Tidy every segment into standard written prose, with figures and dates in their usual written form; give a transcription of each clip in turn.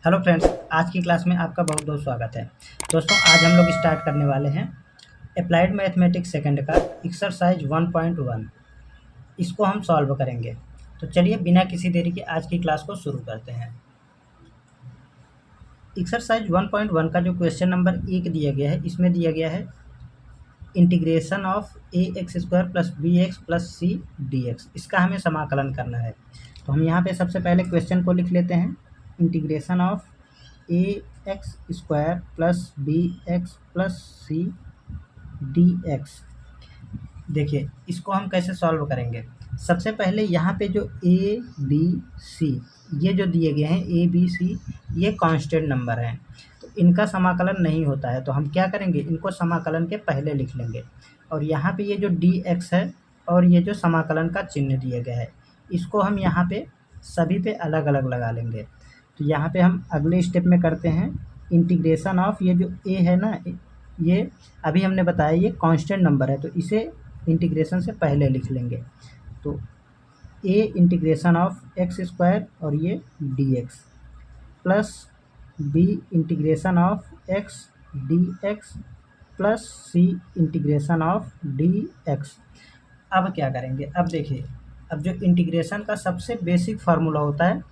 Hello friends, आज की class में आपका बहुत बहुत स्वागत है। दोस्तों, आज हम लोग स्टार्ट करने वाले हैं अप्लाइड मैथमेटिक्स सेकंड का एक्सरसाइज 1.1। इसको हम सॉल्व करेंगे। तो चलिए बिना किसी देरी के आज की क्लास को शुरू करते हैं। एक्सरसाइज 1.1 का जो क्वेश्चन नंबर 1 दिया गया है, इसमें दिया गया है integration of ax² plus bx plus c dx। इसका हमें समाकलन करना है। तो हम यहाँ पे सबसे पहले क्वेश्चन को लिख लेते हैं। Integration of ax² plus bx plus c dx। देखिए इसको हम कैसे सॉल्व करेंगे। सबसे पहले यहाँ पे जो a b c ये जो दिए गए हैं a b c ये कांस्टेंट नंबर हैं, तो इनका समाकलन नहीं होता है। तो हम क्या करेंगे, इनको समाकलन के पहले लिख लेंगे। और यहाँ पे ये जो dx है और ये जो समाकलन का चिन्ह दिया गया है, इसको हम यहाँ पे सभी पे अलग अलग लगा लेंगे। तो यहाँ पे हम अगले स्टेप में करते हैं इंटीग्रेशन ऑफ ये जो a है ना, ये अभी हमने बताया ये कांस्टेंट नंबर है, तो इसे इंटीग्रेशन से पहले लिख लेंगे। तो a इंटीग्रेशन ऑफ x² और ये dx plus b integration of x dx plus c integration of dx। अब क्या करेंगे, अब देखिए, अब जो इंटीग्रेशन का सबसे बेसिक फार्मूला होता है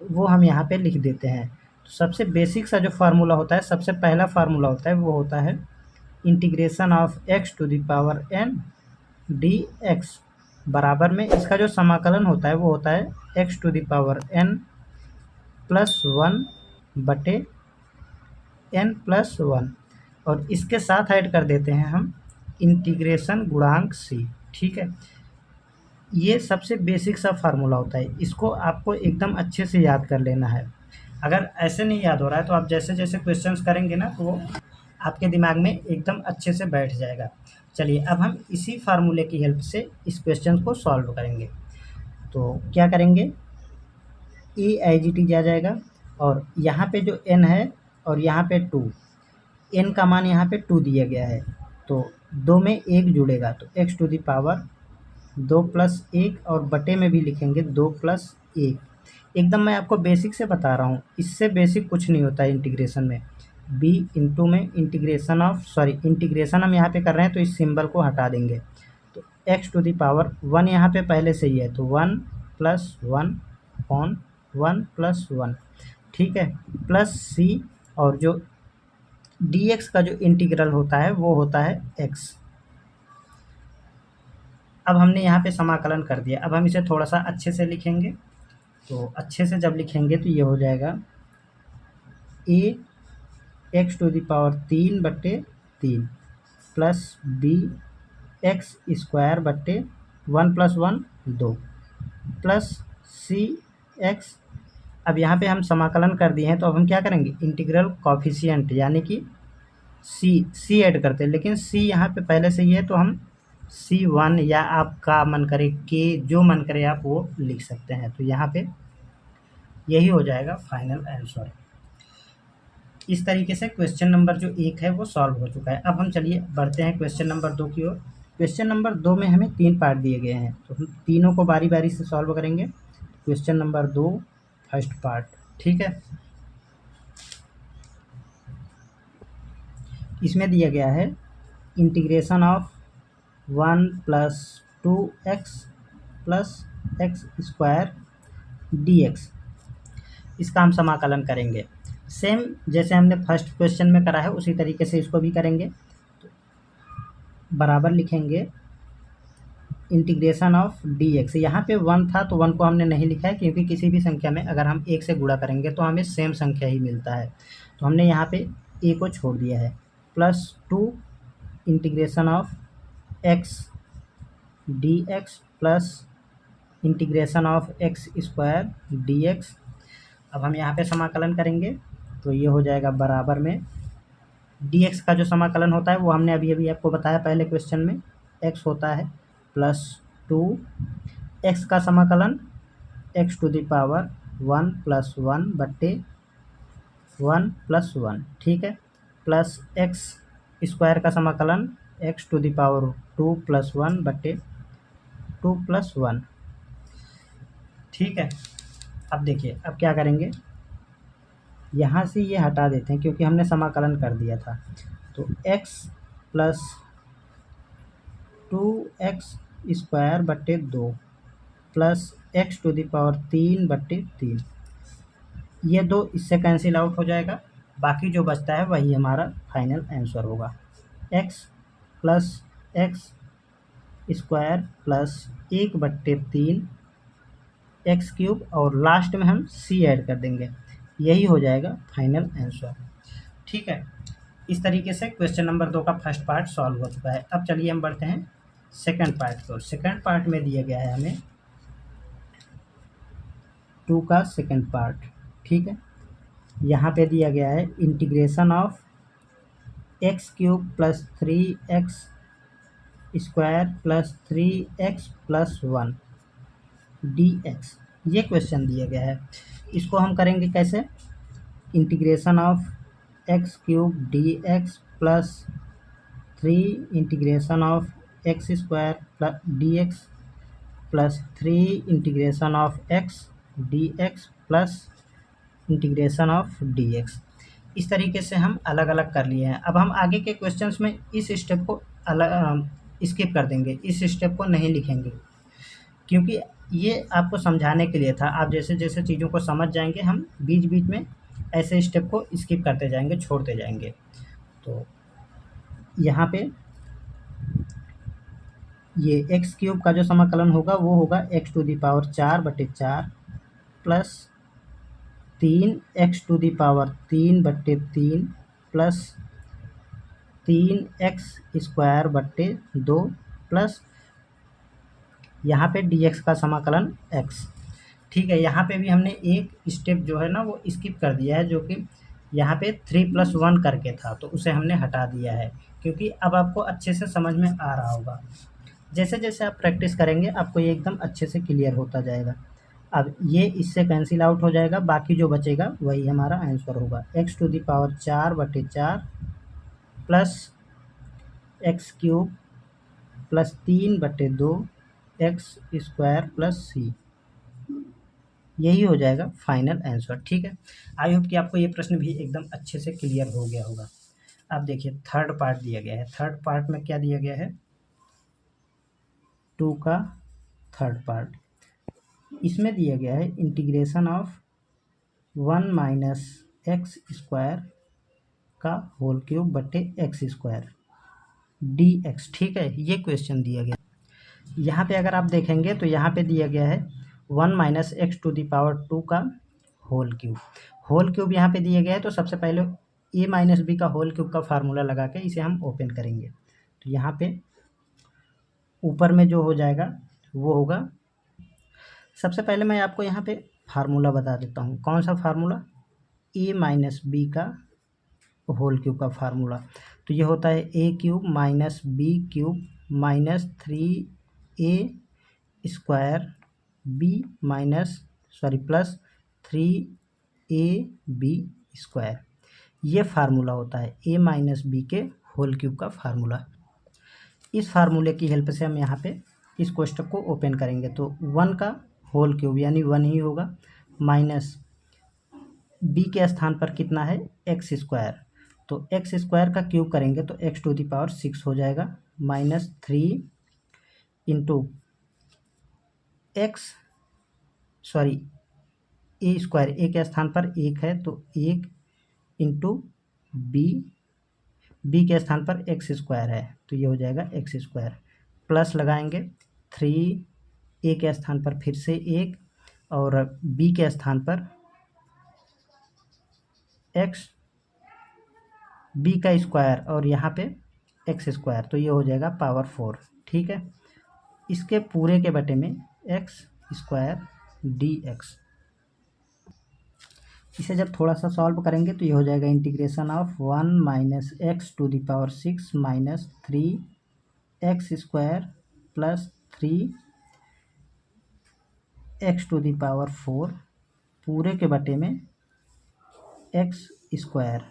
वो हम यहाँ पे लिख देते हैं। तो सबसे बेसिक सा जो फार्मूला होता है, सबसे पहला फार्मूला होता है, वो होता है integration of x to the power n dx बराबर में इसका जो समाकलन होता है वो होता है x to the power n plus 1 बटे n प्लस 1, और इसके साथ ऐड कर देते हैं हम इंटीग्रेशन गुणांक c। ठीक है, ये सबसे बेसिक सा फार्मूला होता है, इसको आपको एकदम अच्छे से याद कर लेना है। अगर ऐसे नहीं याद हो रहा है तो आप जैसे जैसे क्वेश्चंस करेंगे ना, तो वो आपके दिमाग में एकदम अच्छे से बैठ जाएगा। चलिए अब हम इसी फार्मूले की हेल्प से इस क्वेश्चन को सॉल्व करेंगे। तो क्या करेंगे, ए आई जी टी आ जाएगा, और यहाँ पे जो n है और यहाँ पे 2, n का मान यहाँ पे 2 दिया गया है, तो 2 में 1 जुड़ेगा, तो x to the power 2 plus 1, और बटे में भी लिखेंगे 2 प्लस 1। एकदम मैं आपको बेसिक से बता रहा हूँ, इससे बेसिक कुछ नहीं होता है इंटीग्रेशन में। b इंटू में इंटीग्रेशन हम यहाँ पे कर रहे हैं, तो इस सिंबल को हटा देंगे। तो x टू द पावर 1 यहाँ पे पहले से ही है, तो 1 प्लस 1 अपॉन 1 प्लस 1, ठीक है, प्लस c, और जो dx का जो इंटीग्रल होता है वो होता है x। अब हमने यहाँ पे समाकलन कर दिया, अब हम इसे थोड़ा सा अच्छे से लिखेंगे। तो अच्छे से जब लिखेंगे तो ये हो जाएगा a x to the power 3 बट्टे 3 प्लस b x² बट्टे 1 प्लस 1 2 प्लस c x। अब यहाँ पे हम समाकलन कर दिए हैं, तो अब हम क्या करेंगे, इंटीग्रल कॉफिशिएंट यानी कि c ऐड करते हैं, लेकिन c यहाँ पे पहले से ही है, तो हम c1 या आपका मन करे के जो मन करे आप वो लिख सकते हैं। तो यहाँ पे यही हो जाएगा फाइनल आंसर। इस तरीके से क्वेश्चन नंबर जो 1 है वो सॉल्व हो चुका है। अब हम चलिए बढ़ते हैं क्वेश्चन नंबर 2 की ओर। क्वेश्चन नंबर 2 में हमें 3 पार्ट दिए गए हैं, तो हम तीनों को बारी बारी से सॉल्व करेंगे। क्वेश्चन नंबर 2 फर्स्ट पार्ट, ठीक है। इसमें दिया गया है integration of 1 plus 2x plus x² dx। इसका हम समाकलन करेंगे, सेम जैसे हमने फर्स्ट क्वेश्चन में करा है उसी तरीके से इसको भी करेंगे। तो बराबर लिखेंगे इंटीग्रेशन ऑफ dx। यहाँ पे 1 था तो 1 को हमने नहीं लिखा है, क्योंकि किसी भी संख्या में अगर हम 1 से गुणा करेंगे तो हमें सेम संख्या ही मिलता है, तो हमने यहाँ पे a को छोड़ दिया है। Plus 2 integration of x dx plus integration of x² dx। अब हम यहाँ पे समाकलन करेंगे, तो ये हो जाएगा बराबर में dx का जो समाकलन होता है वो हमने अभी अभी आपको बताया पहले क्वेश्चन में, x होता है प्लस 2 x का समाकलन x to the power 1 plus 1 बट्टे 1 प्लस 1, ठीक है, प्लस x² का समाकलन x to the power 2 plus 1 बट्टे 2 प्लस 1, ठीक है। अब देखिए अब क्या करेंगे, यहाँ से ये हटा देते हैं क्योंकि हमने समाकलन कर दिया था। तो x plus 2x² plus x⁴ ये 2 इससे कैंसिल आउट हो जाएगा। बाकी जो बचता है वही हमारा फाइनल आंसर होगा। x plus x² plus 1/3 x³ और लास्ट में हम c ऐड कर देंगे, यही हो जाएगा फाइनल आंसर। ठीक है, इस तरीके से क्वेश्चन नंबर 2 का फर्स्ट पार्ट सॉल्व हो चुका है। अब चलिए हम बढ़ते हैं सेकंड पार्ट को। सेकंड पार्ट में दिया गया है हमें 2 का सेकंड पार्ट। ठीक है, यहाँ पे दिया गया है integration of x³ plus 3x² plus 3x plus 1 dx, ये क्वेश्चन दिया गया है। इसको हम करेंगे कैसे, integration of x³ dx plus 3 integration of x² plus dx plus 3 integration of x dx plus integration of dx। इस तरीके से हम अलग अलग कर लिए हैं। अब हम आगे के क्वेश्चंस में इस स्टेप को अलग स्किप कर देंगे, इस स्टेप को नहीं लिखेंगे क्योंकि ये आपको समझाने के लिए था। आप जैसे जैसे चीज़ों को समझ जाएंगे हम बीच बीच में ऐसे स्टेप को स्किप करते जाएंगे, छोड़ते जाएंगे। तो यहाँ पे ये x³ का जो समाकलन होगा वो होगा x⁴/4 plus 3x⁴ plus 3x² plus यहाँ पे dx का समाकलन x। ठीक है, यहाँ पे भी हमने एक स्टेप जो है ना वो स्किप कर दिया है, जो कि यहाँ पे 3+1 करके था, तो उसे हमने हटा दिया है क्योंकि अब आपको अच्छे से समझ में आ रहा होगा। जैसे जैसे आप प्रैक्टिस करेंगे आपको ये एकदम अच्छे से क्लियर होता जाएगा। अब ये इससे कैंसिल आउट हो जाएगा, बाकी जो बचेगा वही हमारा आंसर होगा। x⁴/4 plus x³ plus 3/2 x² plus c, यही हो जाएगा फाइनल आंसर। ठीक है, आई होप कि आपको ये प्रश्न भी एकदम अच्छे से क्लियर हो गया होगा। अब देखिए थर्ड पार्ट दिया गया है। थर्ड पार्ट में क्या दिया गया है, 2 का थर्ड पार्ट। इसमें दिया गया है इंटीग्रेशन ऑफ 1 - x² का होल क्यूब बटे x² dx। ठीक है, ये क्वेश्चन दिया गया। यहाँ पे अगर आप देखेंगे तो यहाँ पे दिया गया है 1 - x⁴ का होल क्यूब। होल क्यूब यहाँ पे दिया गया है, तो सबसे पहले a - b का होल क्यूब का फार्मूला लगा के इसे हम ओपन करेंगे। तो यहाँ पे ऊपर में जो हो जाएगा वो होगा, सबसे पहले मैं आपको यहाँ पे फार्मूला बता देता हूँ। कौन सा फार्मूला, a - b का होल क्यूब का फार्मूला। तो ये होता है a³ - b³ minus 3a² plus 3ab², ये फार्मूला होता है a - b के होल क्यूब का फार्मूला। इस फार्मूले की हेल्प से हम यहाँ पे इस कोष्टक को ओपन करेंगे तो 1 का होल क्यूब यानी 1 ही होगा, माइनस b के स्थान पर कितना है x², तो x² का क्यूब करेंगे तो x⁴ हो जाएगा, माइनस 3 इंटू a² a के स्थान पर 1 है तो 1 इंटू b के स्थान पर x² है तो ये हो जाएगा x², प्लस लगाएंगे 3 a के स्थान पर फिर से 1 और b के स्थान पर b का स्क्वायर और यहाँ पे x², तो ये हो जाएगा पावर 4। ठीक है, इसके पूरे के बटे में x² dx। इसे जब थोड़ा सा सॉल्व करेंगे तो ये हो जाएगा integration of 1 - x⁶ minus 3x² plus 3x⁴ पूरे के बटे में x²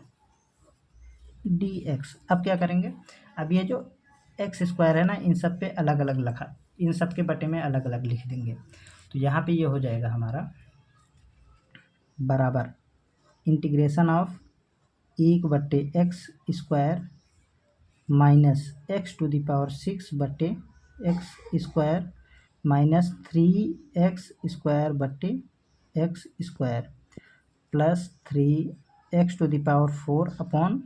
dx। अब क्या करेंगे, अब ये जो x² है ना इन सब पे अलग अलग लिखा, इन सब के बटे में अलग अलग लिख देंगे। तो यहाँ पे ये हो जाएगा हमारा बराबर integration of 1/x² minus x⁴ minus 3x² plus 3x⁴x⁴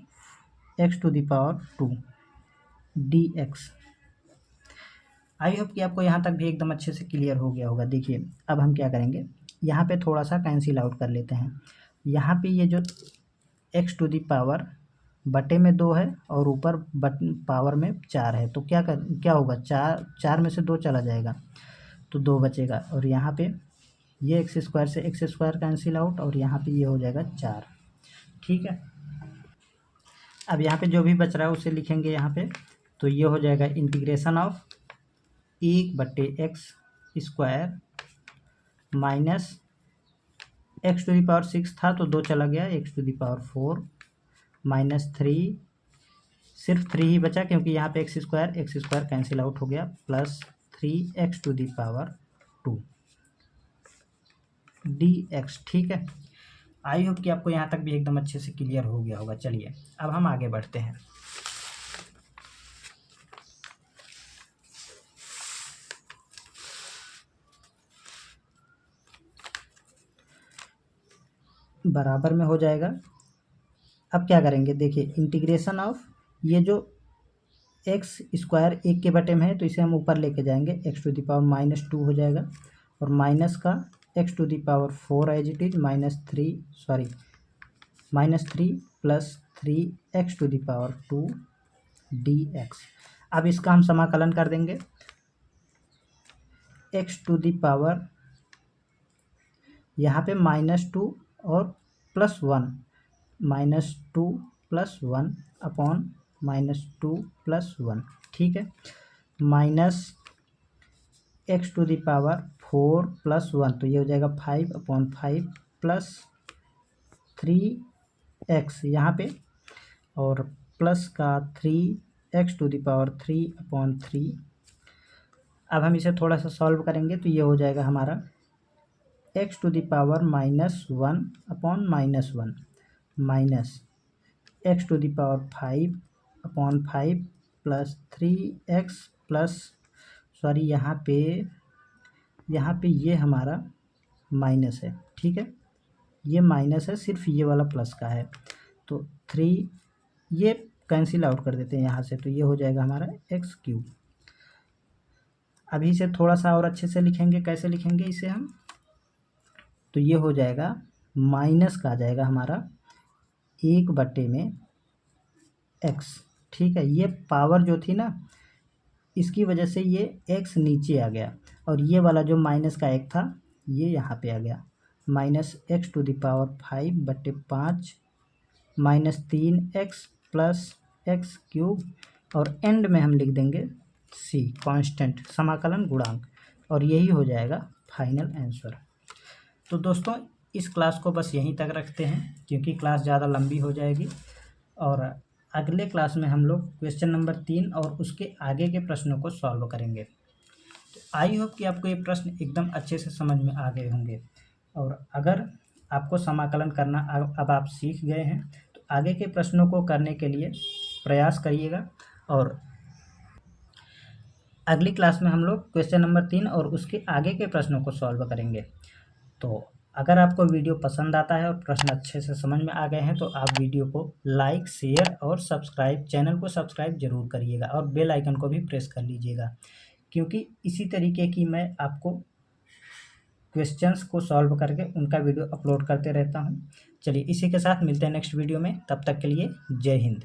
dx। I hope कि आपको यहाँ तक भी एकदम अच्छे से क्लियर हो गया होगा। देखिए अब हम क्या करेंगे, यहाँ पे थोड़ा सा कैंसिल आउट कर लेते हैं। यहाँ पे ये जो x⁴ बटे में 2 है और ऊपर पावर में 4 है, तो क्या होगा, 4 में से 2 चला जाएगा तो 2 बचेगा। और यहाँ पे ये x² से x² कैंसिल आउट और यहाँ पे ये हो जाएगा 4। ठीक है, अब यहाँ पे जो भी बच रहा है उसे लिखेंगे यहाँ पे। तो ये हो जाएगा integration of 1/x² minus x⁴ था तो 2 चला गया, x⁴ माइनस 3, सिर्फ 3 ही बचा क्योंकि यहाँ पे x² कैंसिल आउट हो गया, प्लस 3x⁴ dx। ठीक है, आई होप कि आपको यहाँ तक भी एकदम अच्छे से क्लियर हो गया होगा। चलिए अब हम आगे बढ़ते हैं। बराबर में हो जाएगा। अब क्या करेंगे, देखिए इंटीग्रेशन ऑफ ये जो x² 1 के बटे में है तो इसे हम ऊपर लेके जाएंगे, x⁻⁻2 हो जाएगा और माइनस का x⁴ as it is -3 plus 3x⁴ dx। अब इसका हम समाकलन कर देंगे, x⁴ यहाँ पे -2 और +1, -2 + 1 अपॉन -2 + 1। ठीक है, माइनस x⁴ 4 + 1 तो ये हो जाएगा 5/5 प्लस 3x यहाँ पे और प्लस का 3x⁴3/3। अब हम इसे थोड़ा सा सॉल्व करेंगे तो ये हो जाएगा हमारा x⁻⁻1/-1 minus x⁵/5 plus 3x plus यहाँ पे ये हमारा माइनस है। ठीक है, ये माइनस है, सिर्फ ये वाला प्लस का है तो 3 ये कैंसिल आउट कर देते हैं यहाँ से, तो ये हो जाएगा हमारा x³। अभी इसे थोड़ा सा और अच्छे से लिखेंगे, कैसे लिखेंगे इसे हम, तो ये हो जाएगा माइनस का आ जाएगा हमारा 1/x। ठीक है, ये पावर जो थी ना इसकी वजह से ये x नीचे आ गया और ये वाला जो माइनस का 1 था ये यहाँ पे आ गया, minus x⁵5/5 minus 3x plus x³ और एंड में हम लिख देंगे c कांस्टेंट समाकलन गुणांक, और यही हो जाएगा फाइनल आंसर। तो दोस्तों इस क्लास को बस यहीं तक रखते हैं क्योंकि क्लास ज़्यादा लंबी हो जाएगी और अगले क्लास में हम लोग क्वेश्चन नंबर 3 और उसके आगे के प्रश्नों को सॉल्व करेंगे। तो आई होप कि आपको ये प्रश्न एकदम अच्छे से समझ में आ गए होंगे और अगर आपको समाकलन करना अब आप सीख गए हैं तो आगे के प्रश्नों को करने के लिए प्रयास करिएगा और अगली क्लास में हम लोग क्वेश्चन नंबर 3 और उसके आगे के प्रश्नों को सॉल्व करेंगे। तो अगर आपको वीडियो पसंद आता है और प्रश्न अच्छे से समझ में आ गए हैं तो आप वीडियो को लाइक, शेयर और सब्सक्राइब, चैनल को सब्सक्राइब जरूर करिएगा और बेल आइकन को भी प्रेस कर लीजिएगा क्योंकि इसी तरीके की मैं आपको क्वेश्चंस को सॉल्व करके उनका वीडियो अपलोड करते रहता हूं। चलिए इसी के साथ मिलते हैं नेक्स्ट वीडियो में, तब तक के लिए जय हिंद।